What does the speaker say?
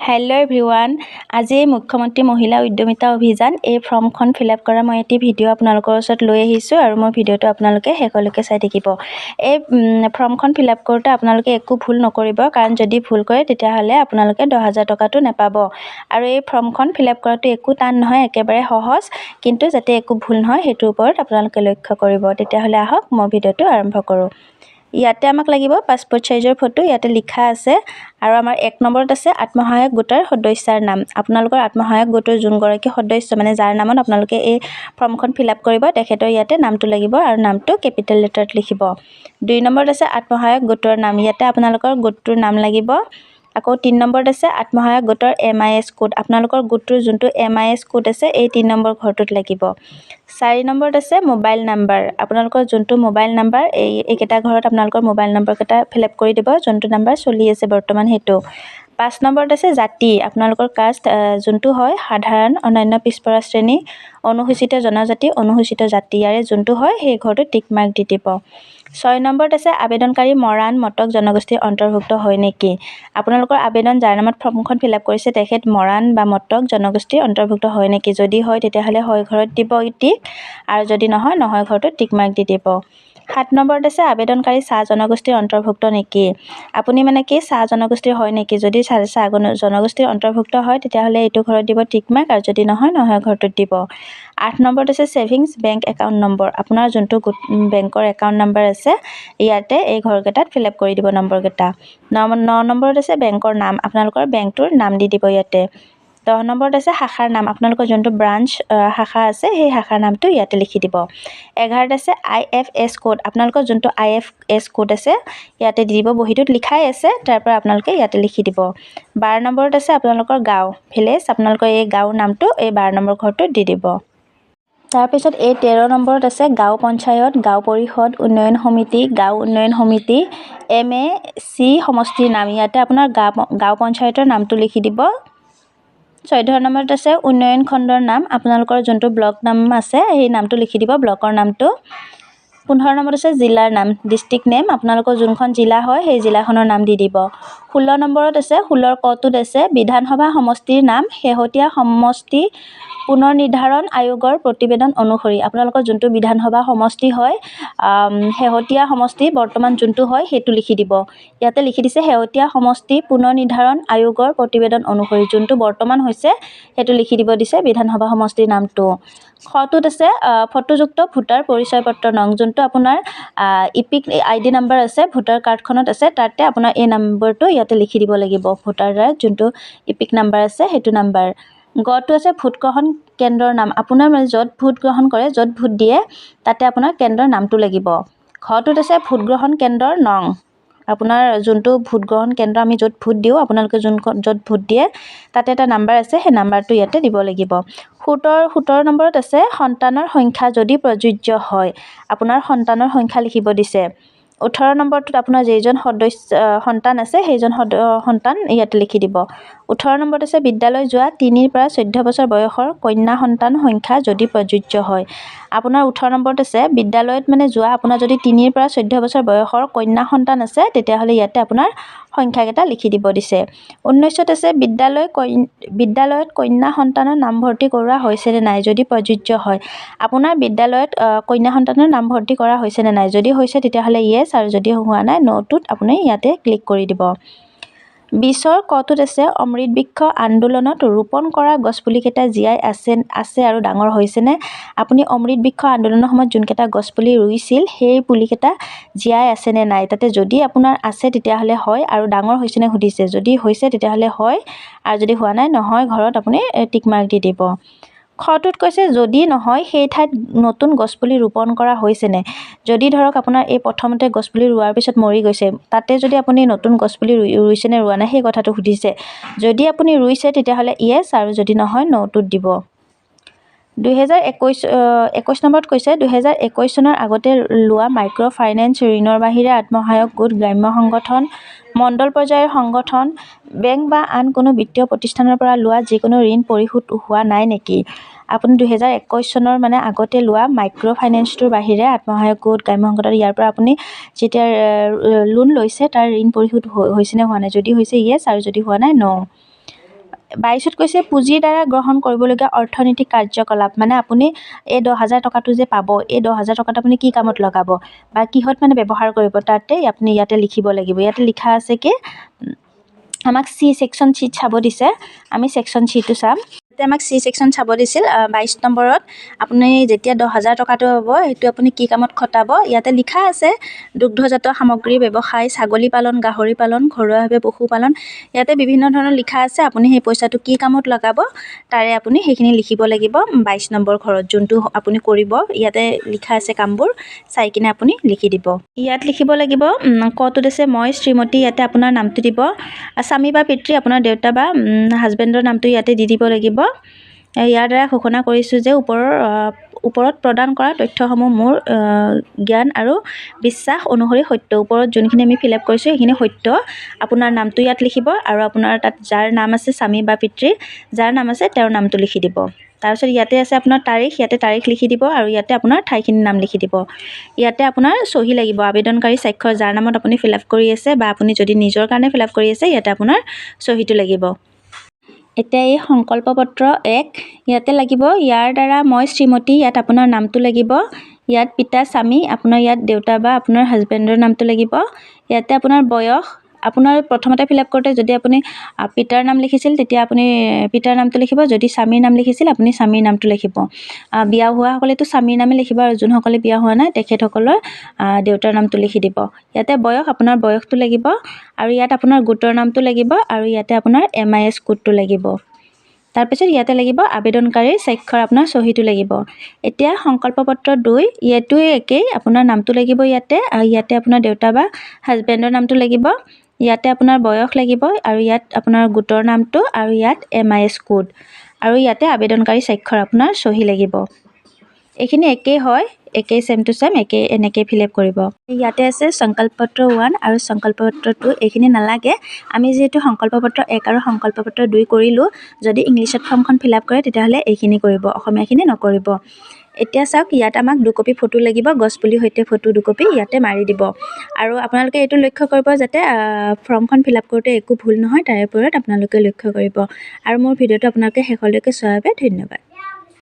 Hello' everyone আজি মুখ্যমন্ত্ৰী মহিলা উদ্যমিতা অভিযান এই ফৰ্মখন ফিলআপ কৰা মই এটি ভিডিঅ' আপোনালোকৰ ওচৰত লৈ আহিছোঁ আৰু মোৰ ভিডিঅ'টো আপোনালোকে শেষলৈকে চাই থাকিব। এই ফৰ্মখন ফিলআপ কৰোঁতে আপোনালোকে একো ভুল নকৰিব, কাৰণ যদি ভুল কৰে তেতিয়াহ'লে আপোনালোকে 10,000 টকাটো নাপাব। আৰু এই ফৰ্মখন ফিলআপ কৰাটো একো টান নহয়, একেবাৰে সহজ, কিন্তু যাতে একো ভুল নহয় সেইটোৰ ওপৰত আপোনালোকে লক্ষ্য কৰিব। তেতিয়াহ'লে আহক মই ভিডিঅ'টো আৰম্ভ কৰোঁ। ইয়াতে আমাক লাগিব পাছপোৰ্ট সাইজৰ ফটো। ইয়াতে লিখা আছে আৰু আমাৰ 1 নম্বৰত আছে আত্মসহায়ক গোটৰ সদস্যাৰ নাম। আপোনালোকৰ আত্মসহায়ক গোটৰ যোনগৰাকী সদস্য, মানে যাৰ নামত আপোনালোকে এই ফৰ্মখন ফিলআপ কৰিব, তেখেতৰ ইয়াতে নামটো লাগিব আৰু নামটো কেপিটেল লেটাৰত লিখিব। 2 নম্বৰত আছে আত্মসহায়ক গোটৰ নাম। ইয়াতে আপোনালোকৰ গোটটোৰ নাম লাগিব। আকৌ 3 নম্বৰত আছে আত্মসহায়ক গোটৰ MIS কোড। আপোনালোকৰ গোটটোৰ যোনটো MIS কোড আছে এই 3 নম্বৰ ঘৰটোত লাগিব। 4 নম্বৰত আছে মোবাইল নাম্বাৰ। আপোনালোকৰ যোনটো মোবাইল নাম্বাৰ এইকেইটা ঘৰত আপোনালোকৰ মোবাইল নম্বৰকেইটা ফিলআপ কৰি দিব, যোনটো নাম্বাৰ চলি আছে বৰ্তমান সেইটো। 5 নম্বৰত আছে জাতি। আপোনালোকৰ কাষ্ট যোনটো হয় সাধাৰণ, অন্যান্য পিছপৰা শ্ৰেণী, অনুসূচিত জনজাতি, অনুসূচিত জাতি, ইয়াৰে যোনটো হয় সেই ঘৰটো টিক মাৰ্ক দি দিব। 6 নম্বৰত আছে আবেদনকাৰী মৰাণ মটক জনগোষ্ঠীৰ অন্তৰ্ভুক্ত হয় নেকি। আপোনালোকৰ আবেদন যাৰ নামত ফৰ্মখন ফিলআপ কৰিছে তেখেত মৰাণ বা মটক জনগোষ্ঠীৰ অন্তৰ্ভুক্ত হয় নেকি। যদি হয় তেতিয়াহ'লে হয় ঘৰত দিব টিক, আৰু যদি নহয় নহয় ঘৰটোত টিক মাৰ্ক দি দিব। 7 নম্বৰত আছে আবেদনকাৰী চাহ জনগোষ্ঠীৰ অন্তৰ্ভুক্ত নেকি। আপুনি মানে কি চাহ জনগোষ্ঠীৰ হয় নেকি। যদি চাহ জনগোষ্ঠীৰ অন্তৰ্ভুক্ত হয় তেতিয়াহ'লে এইটো ঘৰত দিব টিক মাৰ্ক, আৰু যদি নহয় নহয় ঘৰটোত দিব। 8 নম্বৰত আছে ছেভিংছ বেংক একাউণ্ট নম্বৰ। আপোনাৰ যোনটো বেংকৰ একাউণ্ট নম্বৰ আছে ইয়াতে এই ঘৰকেইটাত ফিলআপ কৰি দিব নম্বৰকেইটা। 9 নম্বৰত আছে বেংকৰ নাম। আপোনালোকৰ বেংকটোৰ নাম দি দিব ইয়াতে। 10 নম্বৰত আছে শাখাৰ নাম। আপোনালোকৰ যোনটো ব্ৰাঞ্চ শাখা আছে সেই শাখাৰ নামটো ইয়াতে লিখি দিব। 11ত আছে IFS কোড। আপোনালোকৰ যোনটো IFS কোড আছে ইয়াতে দি দিব, বহীটোত লিখাই আছে, তাৰ পৰা আপোনালোকে ইয়াতে লিখি দিব। 12 নম্বৰত আছে আপোনালোকৰ গাঁও ভিলেজ। আপোনালোকৰ এই গাঁৱৰ নামটো এই 12 নম্বৰ ঘৰটোত দি দিব। তাৰপিছত এই 13 নম্বৰত আছে গাঁও পঞ্চায়ত, গাঁও পৰিষদ, উন্নয়ন সমিতি, গাঁও উন্নয়ন সমিতি, MAC সমষ্টিৰ নাম। ইয়াতে আপোনাৰ গাঁও পঞ্চায়তৰ নামটো লিখি দিব। 14 নম্বৰত আছে উন্নয়ন খণ্ডৰ নাম। আপোনালোকৰ যোনটো ব্লক নাম আছে সেই নামটো লিখি দিব, ব্লকৰ নামটো। 15 নম্বৰত আছে জিলাৰ নাম, ডিষ্ট্ৰিক্ট নেম। আপোনালোকৰ যোনখন জিলা হয় সেই জিলাখনৰ নাম দি দিব। 16 নম্বৰত আছে 16 কটোত আছে বিধানসভা সমষ্টিৰ নাম, শেহতীয়া সমষ্টি পুনৰ নিৰ্ধাৰণ আয়োগৰ প্ৰতিবেদন অনুসৰি। আপোনালোকৰ যোনটো বিধানসভা সমষ্টি হয়, শেহতীয়া সমষ্টি বৰ্তমান যোনটো হয় সেইটো লিখি দিব। ইয়াতে লিখি দিছে শেহতীয়া সমষ্টি পুনৰ নিৰ্ধাৰণ আয়োগৰ প্ৰতিবেদন অনুসৰি, যোনটো বৰ্তমান হৈছে সেইটো লিখি দিব দিছে বিধানসভা সমষ্টিৰ নামটো। খটোত আছে ফটোযুক্ত ভোটাৰ পৰিচয় পত্ৰ নং। যোনটো আপোনাৰ ইপিক ID নাম্বাৰ আছে ভোটাৰ কাৰ্ডখনত আছে, তাতে আপোনাৰ এই নম্বৰটো ইয়াতে লিখি দিব লাগিব, ভোটাৰ যোনটো ইপিক নাম্বাৰ আছে সেইটো নাম্বাৰ। গটো আছে ভোট গ্ৰহণ কেন্দ্ৰৰ নাম। আপোনাৰ মানে য'ত ভোট গ্ৰহণ কৰে, য'ত ভোট দিয়ে তাতে আপোনাৰ কেন্দ্ৰৰ নামটো লাগিব। ঘটোত আছে ভোট গ্ৰহণ কেন্দ্ৰৰ নং। আপোনাৰ যোনটো ভোট গ্ৰহণ কেন্দ্ৰ আমি য'ত ভোট দিওঁ, আপোনালোকে য'ত ভোট দিয়ে তাতে এটা নাম্বাৰ আছে, সেই নাম্বাৰটো ইয়াতে দিব লাগিব। 17 নম্বৰত আছে সন্তানৰ সংখ্যা যদি প্ৰযোজ্য হয়। আপোনাৰ সন্তানৰ সংখ্যা লিখিব দিছে। 18 নম্বৰটোত আপোনাৰ যেইজন সন্তান আছে সেইজন সন্তান ইয়াতে লিখি দিব। 18 নম্বৰত আছে বিদ্যালয় যোৱা 3 পৰা 14 বছৰ বয়সৰ কন্যা সন্তান সংখ্যা যদি প্ৰযোজ্য হয়। আপোনাৰ 18 নম্বৰত আছে বিদ্যালয়ত মানে যোৱা আপোনাৰ যদি 3 পৰা 14 বছৰ বয়সৰ কন্যা সন্তান আছে তেতিয়াহ'লে ইয়াতে আপোনাৰ সংখ্যাকেইটা লিখি দিব দিছে। 19ত আছে বিদ্যালয়ত কন্যা সন্তানৰ নামভৰ্তি কৰোৱা হৈছেনে নাই, যদি প্ৰযোজ্য হয়। আপোনাৰ বিদ্যালয়ত কন্যা সন্তানৰ নামভৰ্তি কৰা হৈছেনে নাই, যদি হৈছে তেতিয়াহ'লে য়েছ, আৰু যদি হোৱা নাই ন'টোত আপুনি ইয়াতে ক্লিক কৰি দিব। 20ৰ কটোত আছে অমৃত বৃক্ষ আন্দোলনত ৰোপণ কৰা গছপুলিকেইটা জীয়াই আছে আৰু ডাঙৰ হৈছেনে। আপুনি অমৃত বৃক্ষ আন্দোলনৰ সময়ত যোনকেইটা গছপুলি ৰুইছিল সেই পুলিকেইটা জীয়াই আছেনে নাই, তাতে যদি আপোনাৰ আছে তেতিয়াহ'লে হয়, আৰু ডাঙৰ হৈছেনে সুধিছে, যদি হৈছে তেতিয়াহ'লে হয়, আৰু যদি হোৱা নাই নহয় ঘৰত আপুনি টিক মাৰ্ক দি দিব। খটোত কৈছে যদি নহয় সেই ঠাইত নতুন গছপুলি ৰোপণ কৰা হৈছেনে। যদি ধৰক আপোনাৰ এই প্ৰথমতে গছপুলি ৰোৱাৰ পিছত মৰি গৈছে, তাতে যদি আপুনি নতুন গছপুলি ৰুইছেনে ৰোৱা নাই সেই কথাটো সুধিছে। যদি আপুনি ৰুইছে তেতিয়াহ'লে য়েছ, আৰু যদি নহয় ন'টোত দিব। 21 নম্বৰত কৈছে 2021 চনৰ আগতে লোৱা মাইক্ৰ' ফাইনেন্স ঋণৰ বাহিৰে আত্মসহায়ক গোট, গ্ৰাম্য সংগঠন, মণ্ডল পৰ্যায়ৰ সংগঠন, বেংক বা আন কোনো বিত্তীয় প্ৰতিষ্ঠানৰ পৰা লোৱা যিকোনো ঋণ পৰিশোধ হোৱা নাই নেকি। আপুনি 2021 চনৰ মানে আগতে লোৱা মাইক্ৰ' ফাইনেন্সটোৰ বাহিৰে আত্মসহায়ক গোট, গ্ৰাম্য সংগঠন, ইয়াৰ পৰা আপুনি যেতিয়া লোন লৈছে তাৰ ঋণ পৰিশোধ হৈছেনে হোৱা নাই, যদি হৈছে য়েছ, আৰু যদি হোৱা নাই ন'। 22ত কৈছে পুঁজিৰ দ্বাৰা গ্ৰহণ কৰিবলগীয়া অৰ্থনৈতিক কাৰ্যকলাপ, মানে আপুনি এই 10,000 টকাটো যে পাব, এই 10,000 টকাটো আপুনি কি কামত লগাব বা কিহত মানে ব্যৱহাৰ কৰিব, তাতে আপুনি ইয়াতে লিখিব লাগিব। ইয়াতে লিখা আছে কি আমাক চি ছেকশ্যন চিট চাব দিছে, আমি ছেকশ্যন চিটো চাম। ইয়াতে আমাক চি ছেকশ্যন চাব দিছিল 22 নম্বৰত। আপুনি যেতিয়া 10,000 টকাটো পাব সেইটো আপুনি কি কামত খটাব, ইয়াতে লিখা আছে দুগ্ধজাত সামগ্ৰী ব্যৱসায়, ছাগলী পালন, গাহৰি পালন, ঘৰুৱাভাৱে পশুপালন, ইয়াতে বিভিন্ন ধৰণৰ লিখা আছে। আপুনি সেই পইচাটো কি কামত লগাব তাৰে আপুনি সেইখিনি লিখিব লাগিব 22 নম্বৰ ঘৰত যোনটো আপুনি কৰিব। ইয়াতে লিখা আছে কামবোৰ, চাই কিনে আপুনি লিখি দিব। ইয়াত লিখিব লাগিব কটোত আছে মই শ্ৰীমতী, ইয়াতে আপোনাৰ নামটো দিব। স্বামী বা পিতৃ আপোনাৰ দেউতা বা হাজবেণ্ডৰ নামটো ইয়াতে দি দিব লাগিব। ইয়াৰ দ্বাৰা ঘোষণা কৰিছোঁ যে ওপৰত প্ৰদান কৰা তথ্যসমূহ মোৰ জ্ঞান আৰু বিশ্বাস অনুসৰি সত্য। ওপৰত যোনখিনি আমি ফিল আপ কৰিছোঁ সেইখিনি সত্য। আপোনাৰ নামটো ইয়াত লিখিব আৰু আপোনাৰ তাত যাৰ নাম আছে স্বামী বা পিতৃ, যাৰ নাম আছে তেওঁৰ নামটো লিখি দিব। তাৰপিছত ইয়াতে আছে আপোনাৰ তাৰিখ, ইয়াতে তাৰিখ লিখি দিব আৰু ইয়াতে আপোনাৰ ঠাইখিনিৰ নাম লিখি দিব। ইয়াতে আপোনাৰ চহী লাগিব, আবেদনকাৰী স্বাক্ষৰ, যাৰ নামত আপুনি ফিল আপ কৰি আছে বা আপুনি যদি নিজৰ কাৰণে ফিল আপ কৰি আছে ইয়াতে আপোনাৰ চহীটো লাগিব। এতিয়া এই সংকল্প পত্ৰ 1 ইয়াতে লাগিব, ইয়াৰ দ্বাৰা মই শ্ৰীমতী, ইয়াত আপোনাৰ নামটো লাগিব। ইয়াত পিতা স্বামী, আপোনাৰ ইয়াত দেউতা বা আপোনাৰ হাজবেণ্ডৰ নামটো লাগিব। ইয়াতে আপোনাৰ বয়স, আপোনাৰ প্ৰথমতে ফিল আপ কৰোঁতে যদি আপুনি পিতাৰ নাম লিখিছিল তেতিয়া আপুনি পিতাৰ নামটো লিখিব, যদি স্বামীৰ নাম লিখিছিল আপুনি স্বামীৰ নামটো লিখিব। বিয়া হোৱাসকলেতো স্বামীৰ নামে লিখিব আৰু যোনসকলে বিয়া হোৱা নাই তেখেতসকলৰ দেউতাৰ নামটো লিখি দিব। ইয়াতে বয়স, আপোনাৰ বয়সটো লাগিব আৰু ইয়াত আপোনাৰ গোটৰ নামটো লাগিব আৰু ইয়াতে আপোনাৰ MIS কোডটো লাগিব। তাৰপিছত ইয়াতে লাগিব আবেদনকাৰীৰ স্বাক্ষৰ, আপোনাৰ চহীটো লাগিব। এতিয়া সংকল্প পত্ৰ 2 ইয়াতো একেই, আপোনাৰ নামটো লাগিব ইয়াতে, আৰু ইয়াতে আপোনাৰ দেউতা বা হাজবেণ্ডৰ নামটো লাগিব। ইয়াতে আপোনাৰ বয়স লাগিব আৰু ইয়াত আপোনাৰ গোটৰ নামটো আৰু ইয়াত MIS কোড আৰু ইয়াতে আবেদনকাৰী স্বাক্ষৰ, আপোনাৰ চহী লাগিব। এইখিনি একেই হয়, একেই ছেম টু ছেম, একেই এনেকৈ ফিল আপ কৰিব। ইয়াতে আছে সংকল্প পত্ৰ 1 আৰু সংকল্প পত্ৰ 2, এইখিনি নালাগে। আমি যিহেতু সংকল্প পত্ৰ 1 আৰু সংকল্প পত্ৰ 2 কৰিলোঁ, যদি ইংলিছত ফৰ্মখন ফিল আপ কৰে তেতিয়াহ'লে এইখিনি কৰিব, অসমীয়াখিনি নকৰিব। এতিয়া চাওক, ইয়াত আমাক 2 কপি ফটো লাগিব, গছপুলিৰ সৈতে ফটো 2 কপি ইয়াতে মাৰি দিব। আৰু আপোনালোকে এইটো লক্ষ্য কৰিব যাতে ফৰ্মখন ফিল আপ কৰোঁতে একো ভুল নহয়, তাৰে ওপৰত আপোনালোকে লক্ষ্য কৰিব। আৰু মোৰ ভিডিঅ'টো আপোনালোকে শেষলৈকে চোৱাৰ বাবে ধন্যবাদ।